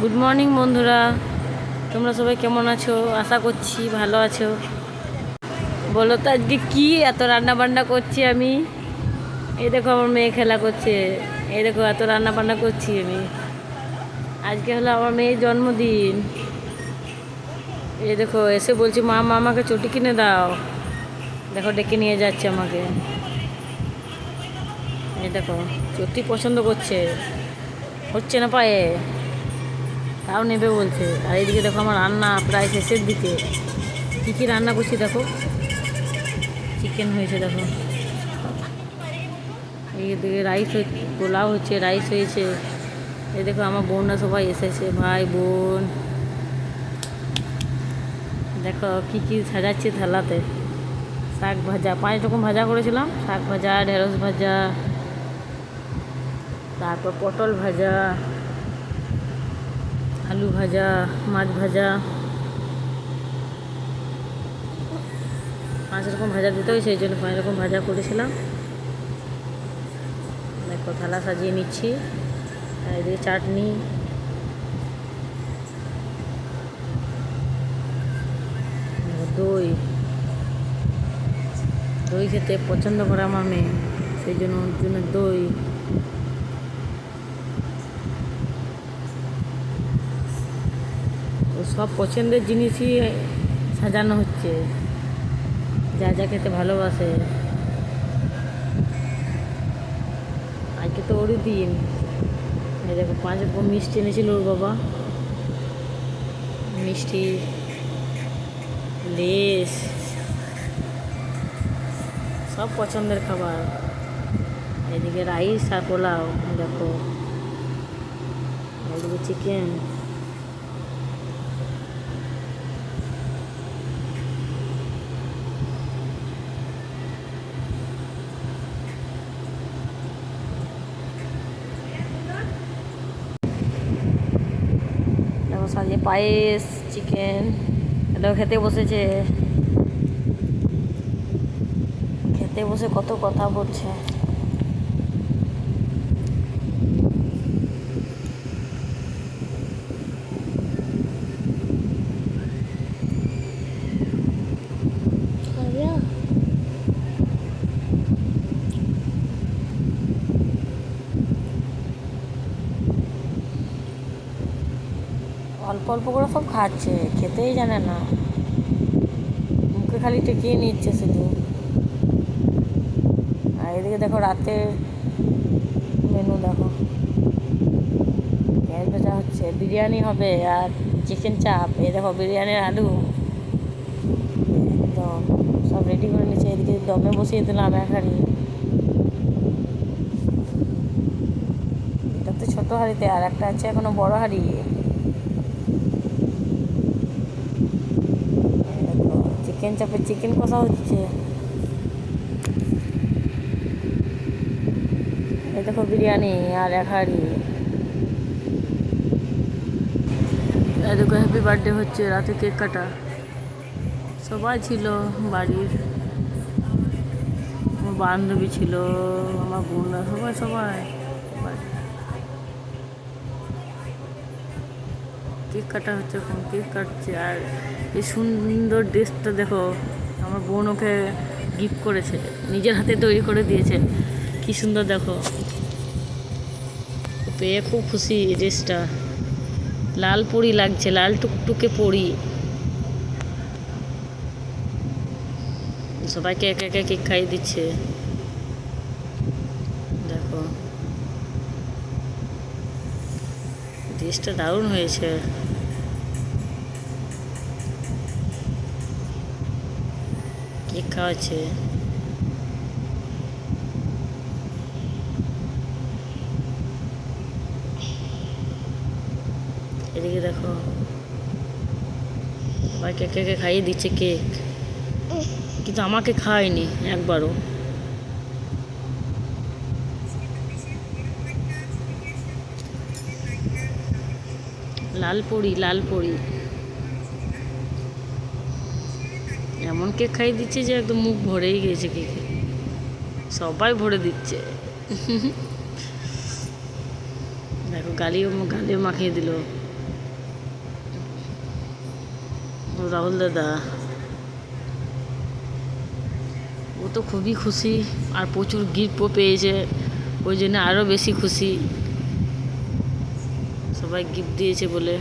Good morning বন্ধুরা, তোমরা সবাই কেমন আছো? আশা করছি ভালো আছো। বলো তো আজকে কি এত রান্না বান্না করছি আমি? এই দেখো আমার মেয়ে খেলা করছে, এই দেখো এত রান্না বান্না করছি আমি। আজকে হলো আমার মেয়ের জন্মদিন। এই দেখো এসে বলছি মা আমাকে চটি কিনে দাও। দেখো ডেকে নিয়ে যাচ্ছে আমাকে। এই দেখো চটি পছন্দ করছে, হচ্ছে না পায়ে, তাও নেবে বলছে। আর এইদিকে দেখো আমার রান্না প্রায় শেষের দিকে। কী কী রান্না করছি দেখো। চিকেন হয়েছে দেখো, এইদিকে রাইস পোলাও হচ্ছে, রাইস হয়েছে। এই দেখো আমার বোনরা সবাই এসেছে, ভাই বোন। দেখো কী কী সাজাচ্ছে থালাতে। শাক ভাজা, 5 রকম ভাজা করেছিলাম। শাক ভাজা, ঢেঁড়স ভাজা, তারপর পটল ভাজা, আলু ভাজা, মাছ ভাজা। 5 রকম ভাজা দিতে হয়, সেই জন্য 5 রকম ভাজা করেছিলাম। দেখো থালা সাজিয়ে নিচ্ছি। আর এদিকে চাটনি, দই। দই খেতে পছন্দ করে আমার মেয়ে, সেই জন্য ওর জন্য দই। ও সব পছন্দের জিনিসই সাজানো হচ্ছে, যা যা খেতে ভালোবাসে। আজকে তো ওরই দিন। এই দেখো 5 রকম মিষ্টি এনেছিল ওর বাবা। মিষ্টি, লেস, সব পছন্দের খাবার। এদিকে রাইস আর পোলাও দেখো, এদিকে চিকেন। দেখো সাজিয়ে পায়েস, চিকেন। এটাও খেতে বসেছে, খেতে বসে কত কথা বলছে। অল্প অল্প করে সব খাচ্ছে, খেতেই জানে না, মুখে খালি টেকিয়ে নিচ্ছে শুধু। আর এদিকে দেখো রাতের মেনু দেখো, পেঁয়াজ ভাজা হচ্ছে, বিরিয়ানি হবে আর চিকেন চাপ। এই দেখো বিরিয়ানির আলু একদম সব রেডি করে নিচ্ছে। এদিকে দমে বসিয়ে দিলাম এক হাঁড়ি। এটা তো ছোটো হাঁড়িতে, আর একটা আছে এখনো বড় হাঁড়ি। চিকেন চাপে চিকেন কষা হচ্ছে। এই দেখো বিরিয়ানি আর এক হাঁড়ি। এই দেখো হ্যাপি বার্থডে হচ্ছে, রাতে কেক কাটা। সবাই ছিল বাড়ির, আমার বান্ধবী ছিল, আমার বোনরা, সবাই সবাই কেক কাটা হচ্ছে, এখন কেক কাটছে। আর এই সুন্দর ড্রেসটা দেখো, আমার বোন ওকে গিফট করেছে, নিজের হাতে তৈরি করে দিয়েছে। কি সুন্দর দেখো, পেয়ে খুব খুশি। ড্রেসটা লাল পরি লাগছে, লাল টুকটুকে পরি। সবাইকে একে একে কেক খাইয়ে দিচ্ছে। দেখো ড্রেসটা দারুণ হয়েছে। কেক খাওয়াচ্ছে। এদিকে দেখো সবাইকে একে একে খাইয়ে দিচ্ছে কেক, কিন্তু আমাকে খাওয়ায়নি একবারও। লাল পরি, লাল পরি। এমন কেক খাইয়ে দিচ্ছে যে একদম মুখ ভরেই গেছে কেকে, সবাই ভরে দিচ্ছে। দেখো গালিও মাখিয়ে দিল। রাহুল দাদা, ও তো খুবই খুশি আর প্রচুর গিফটও পেয়েছে, ওই জন্য আরও বেশি খুশি, সবাই গিফট দিয়েছে বলে।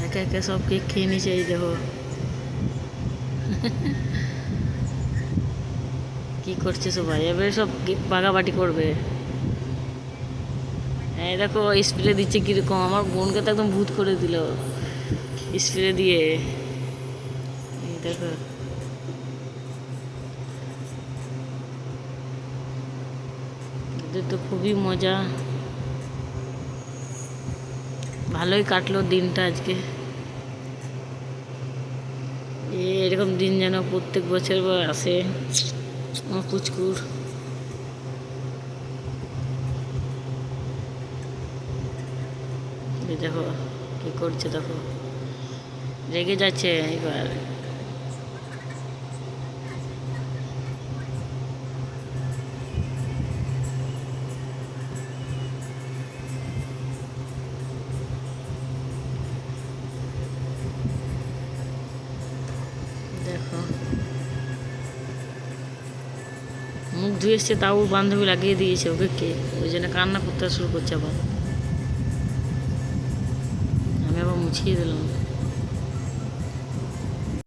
একে একে সব কেক খেয়ে নিয়েছে, এই দেখো কি করছে সবাই, এবারে সব কেক ভাগাভাগি করবে। হ্যাঁ দেখো স্প্রে দিচ্ছে কীরকম, আমার বোনকে তো একদম ভূত করে দিল স্প্রে দিয়ে। এই দেখো এদের তো খুবই মজা, ভালোই কাটলো দিনটা আজকে। এরকম দিন যেন প্রত্যেক বছর আসে আমার পুচকুর। এই দেখো কি করছে, দেখো রেগে যাচ্ছে এবার। দেখো মুখ ধুয়ে এসছে, তাও বান্ধবী লাগিয়ে দিয়েছে ওকে কেক, ওই জন্য কান্না করতে শুরু করছে আবার। আমি আবার মুছিয়ে দিলাম।